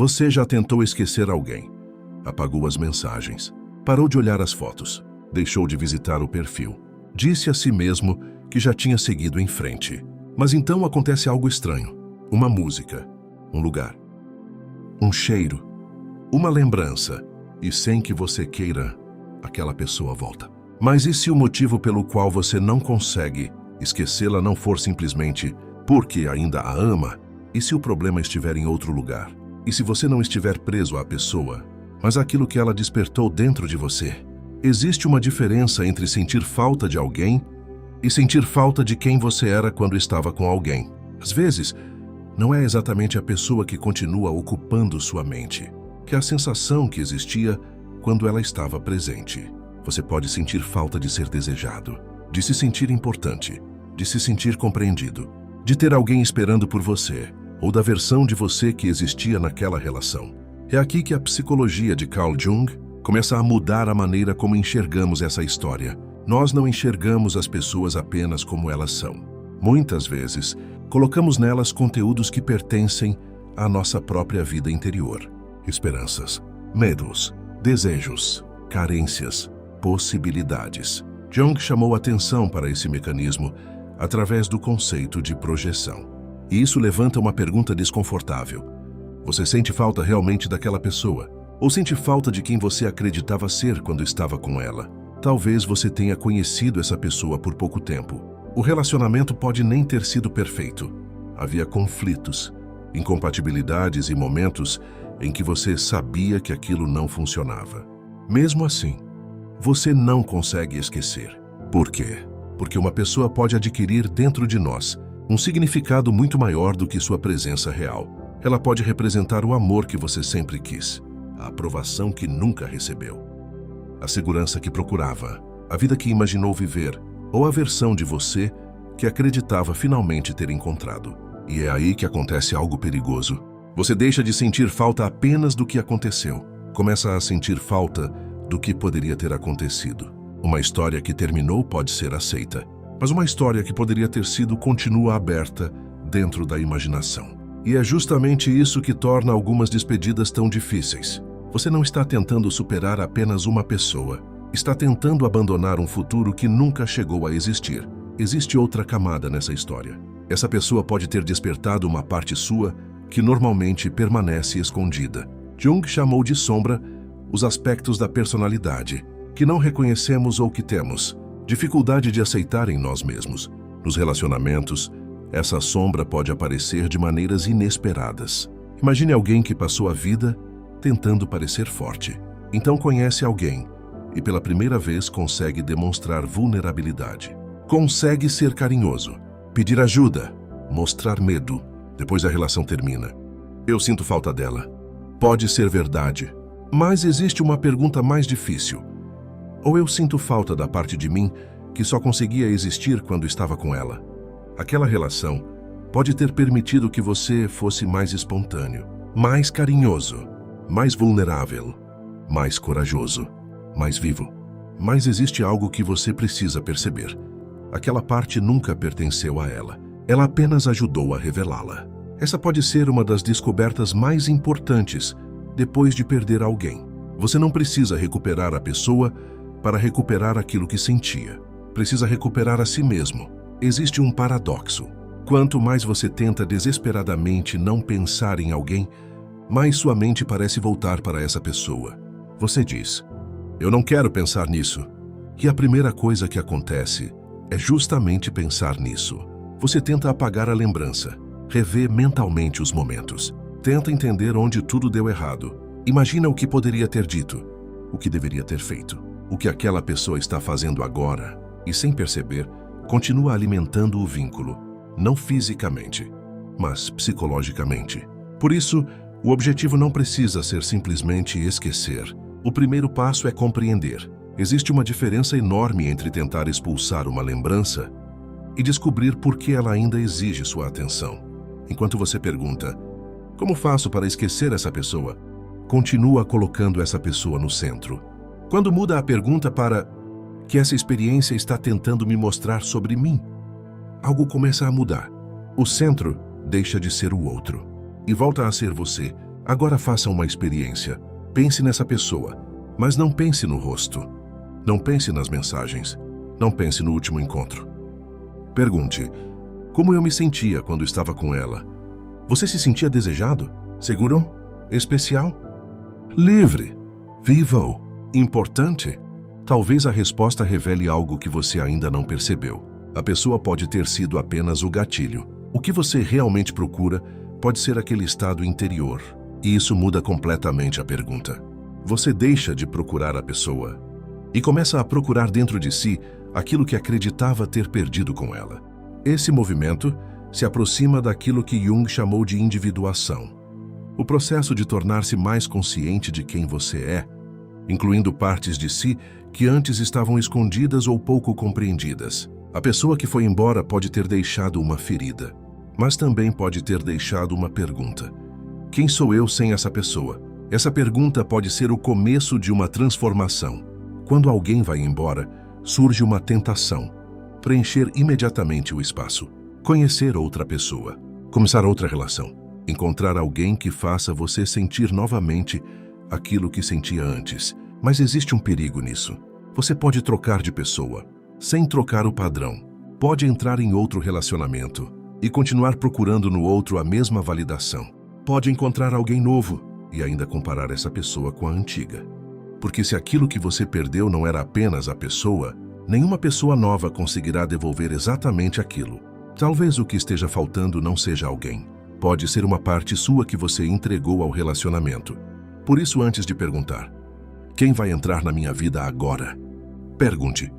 Você já tentou esquecer alguém? Apagou as mensagens, parou de olhar as fotos, deixou de visitar o perfil. Disse a si mesmo que já tinha seguido em frente. Mas então acontece algo estranho. Uma música, um lugar, um cheiro, uma lembrança. E sem que você queira, aquela pessoa volta. Mas e se o motivo pelo qual você não consegue esquecê-la não for simplesmente porque ainda a ama? E se o problema estiver em outro lugar? E se você não estiver preso à pessoa, mas aquilo que ela despertou dentro de você? Existe uma diferença entre sentir falta de alguém e sentir falta de quem você era quando estava com alguém. Às vezes, não é exatamente a pessoa que continua ocupando sua mente, que é a sensação que existia quando ela estava presente. Você pode sentir falta de ser desejado, de se sentir importante, de se sentir compreendido, de ter alguém esperando por você, ou da versão de você que existia naquela relação. É aqui que a psicologia de Carl Jung começa a mudar a maneira como enxergamos essa história. Nós não enxergamos as pessoas apenas como elas são. Muitas vezes, colocamos nelas conteúdos que pertencem à nossa própria vida interior. Esperanças, medos, desejos, carências, possibilidades. Jung chamou atenção para esse mecanismo através do conceito de projeção. E isso levanta uma pergunta desconfortável. Você sente falta realmente daquela pessoa? Ou sente falta de quem você acreditava ser quando estava com ela? Talvez você tenha conhecido essa pessoa por pouco tempo. O relacionamento pode nem ter sido perfeito. Havia conflitos, incompatibilidades e momentos em que você sabia que aquilo não funcionava. Mesmo assim, você não consegue esquecer. Por quê? Porque uma pessoa pode adquirir dentro de nós um significado muito maior do que sua presença real. Ela pode representar o amor que você sempre quis, a aprovação que nunca recebeu, a segurança que procurava, a vida que imaginou viver, ou a versão de você que acreditava finalmente ter encontrado. E é aí que acontece algo perigoso. Você deixa de sentir falta apenas do que aconteceu. Começa a sentir falta do que poderia ter acontecido. Uma história que terminou pode ser aceita, mas uma história que poderia ter sido continua aberta dentro da imaginação. E é justamente isso que torna algumas despedidas tão difíceis. Você não está tentando superar apenas uma pessoa. Está tentando abandonar um futuro que nunca chegou a existir. Existe outra camada nessa história. Essa pessoa pode ter despertado uma parte sua que normalmente permanece escondida. Jung chamou de sombra os aspectos da personalidade que não reconhecemos ou que temos dificuldade de aceitar em nós mesmos. Nos relacionamentos, essa sombra pode aparecer de maneiras inesperadas. Imagine alguém que passou a vida tentando parecer forte. Então conhece alguém e pela primeira vez consegue demonstrar vulnerabilidade. Consegue ser carinhoso, pedir ajuda, mostrar medo. Depois a relação termina. Eu sinto falta dela. Pode ser verdade, mas existe uma pergunta mais difícil. Ou eu sinto falta da parte de mim que só conseguia existir quando estava com ela? Aquela relação pode ter permitido que você fosse mais espontâneo, mais carinhoso, mais vulnerável, mais corajoso, mais vivo. Mas existe algo que você precisa perceber. Aquela parte nunca pertenceu a ela. Ela apenas ajudou a revelá-la. Essa pode ser uma das descobertas mais importantes depois de perder alguém. Você não precisa recuperar a pessoa para recuperar aquilo que sentia. Precisa recuperar a si mesmo. Existe um paradoxo. Quanto mais você tenta desesperadamente não pensar em alguém, mais sua mente parece voltar para essa pessoa. Você diz, eu não quero pensar nisso. E a primeira coisa que acontece é justamente pensar nisso. Você tenta apagar a lembrança, rever mentalmente os momentos. Tenta entender onde tudo deu errado. Imagina o que poderia ter dito, o que deveria ter feito, o que aquela pessoa está fazendo agora. E sem perceber, continua alimentando o vínculo, não fisicamente, mas psicologicamente. Por isso, o objetivo não precisa ser simplesmente esquecer. O primeiro passo é compreender. Existe uma diferença enorme entre tentar expulsar uma lembrança e descobrir por que ela ainda exige sua atenção. Enquanto você pergunta, como faço para esquecer essa pessoa? Continua colocando essa pessoa no centro. Quando muda a pergunta para que essa experiência está tentando me mostrar sobre mim, algo começa a mudar. O centro deixa de ser o outro e volta a ser você, Agora faça uma experiência. Pense nessa pessoa, mas não pense no rosto. Não pense nas mensagens. Não pense no último encontro. Pergunte: como eu me sentia quando estava com ela? Você se sentia desejado? Seguro? Especial? Livre? Vivo? Importante? Talvez a resposta revele algo que você ainda não percebeu. A pessoa pode ter sido apenas o gatilho. O que você realmente procura pode ser aquele estado interior. E isso muda completamente a pergunta. Você deixa de procurar a pessoa e começa a procurar dentro de si aquilo que acreditava ter perdido com ela. Esse movimento se aproxima daquilo que Jung chamou de individuação. O processo de tornar-se mais consciente de quem você é, incluindo partes de si que antes estavam escondidas ou pouco compreendidas. A pessoa que foi embora pode ter deixado uma ferida, mas também pode ter deixado uma pergunta. Quem sou eu sem essa pessoa? Essa pergunta pode ser o começo de uma transformação. Quando alguém vai embora, surge uma tentação: preencher imediatamente o espaço, conhecer outra pessoa, começar outra relação, encontrar alguém que faça você sentir novamente aquilo que sentia antes. Mas existe um perigo nisso. Você pode trocar de pessoa, sem trocar o padrão. Pode entrar em outro relacionamento e continuar procurando no outro a mesma validação. Pode encontrar alguém novo e ainda comparar essa pessoa com a antiga. Porque se aquilo que você perdeu não era apenas a pessoa, nenhuma pessoa nova conseguirá devolver exatamente aquilo. Talvez o que esteja faltando não seja alguém. Pode ser uma parte sua que você entregou ao relacionamento. Por isso, antes de perguntar: quem vai entrar na minha vida agora? Pergunte: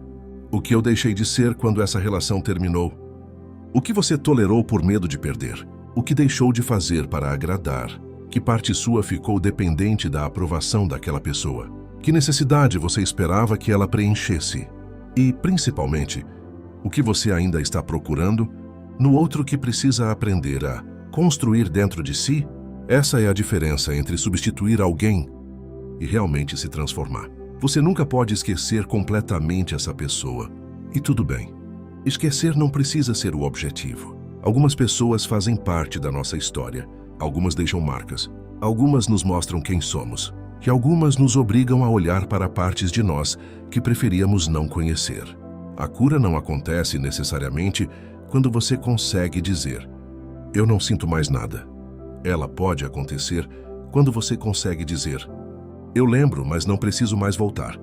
o que eu deixei de ser quando essa relação terminou? O que você tolerou por medo de perder? O que deixou de fazer para agradar? Que parte sua ficou dependente da aprovação daquela pessoa? Que necessidade você esperava que ela preenchesse? E, principalmente, o que você ainda está procurando no outro que precisa aprender a construir dentro de si? Essa é a diferença entre substituir alguém e realmente se transformar. Você nunca pode esquecer completamente essa pessoa. E tudo bem. Esquecer não precisa ser o objetivo. Algumas pessoas fazem parte da nossa história. Algumas deixam marcas. Algumas nos mostram quem somos. E algumas nos obrigam a olhar para partes de nós que preferíamos não conhecer. A cura não acontece necessariamente quando você consegue dizer: eu não sinto mais nada. Ela pode acontecer quando você consegue dizer: eu lembro, mas não preciso mais voltar.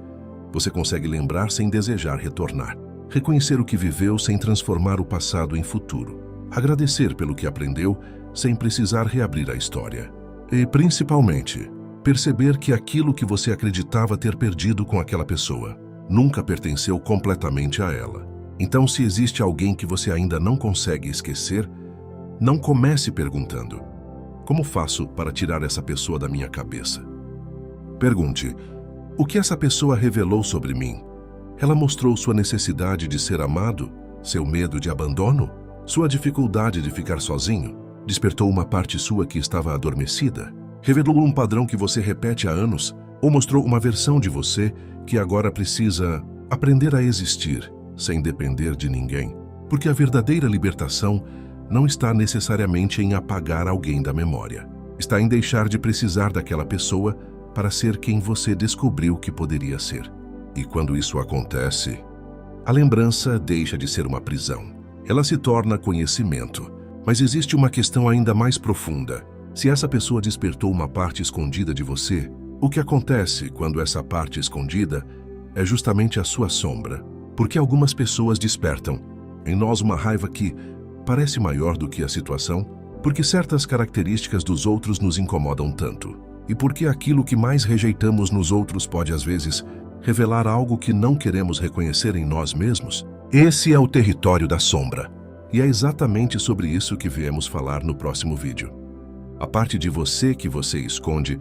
Você consegue lembrar sem desejar retornar. Reconhecer o que viveu sem transformar o passado em futuro. Agradecer pelo que aprendeu sem precisar reabrir a história. E, principalmente, perceber que aquilo que você acreditava ter perdido com aquela pessoa nunca pertenceu completamente a ela. Então, se existe alguém que você ainda não consegue esquecer, não comece perguntando: como faço para tirar essa pessoa da minha cabeça? Pergunte: o que essa pessoa revelou sobre mim? Ela mostrou sua necessidade de ser amado? Seu medo de abandono? Sua dificuldade de ficar sozinho? Despertou uma parte sua que estava adormecida? Revelou um padrão que você repete há anos? Ou mostrou uma versão de você que agora precisa aprender a existir sem depender de ninguém? Porque a verdadeira libertação não está necessariamente em apagar alguém da memória. Está em deixar de precisar daquela pessoa para ser quem você descobriu que poderia ser. E quando isso acontece, a lembrança deixa de ser uma prisão. Ela se torna conhecimento. Mas existe uma questão ainda mais profunda. Se essa pessoa despertou uma parte escondida de você, o que acontece quando essa parte escondida é justamente a sua sombra? Porque algumas pessoas despertam em nós uma raiva que parece maior do que a situação, porque certas características dos outros nos incomodam tanto, e porque aquilo que mais rejeitamos nos outros pode, às vezes, revelar algo que não queremos reconhecer em nós mesmos. Esse é o território da sombra. E é exatamente sobre isso que viemos falar no próximo vídeo. A parte de você que você esconde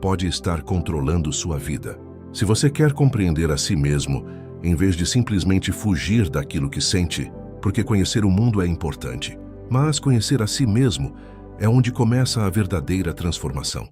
pode estar controlando sua vida. Se você quer compreender a si mesmo, em vez de simplesmente fugir daquilo que sente, porque conhecer o mundo é importante, mas conhecer a si mesmo é onde começa a verdadeira transformação.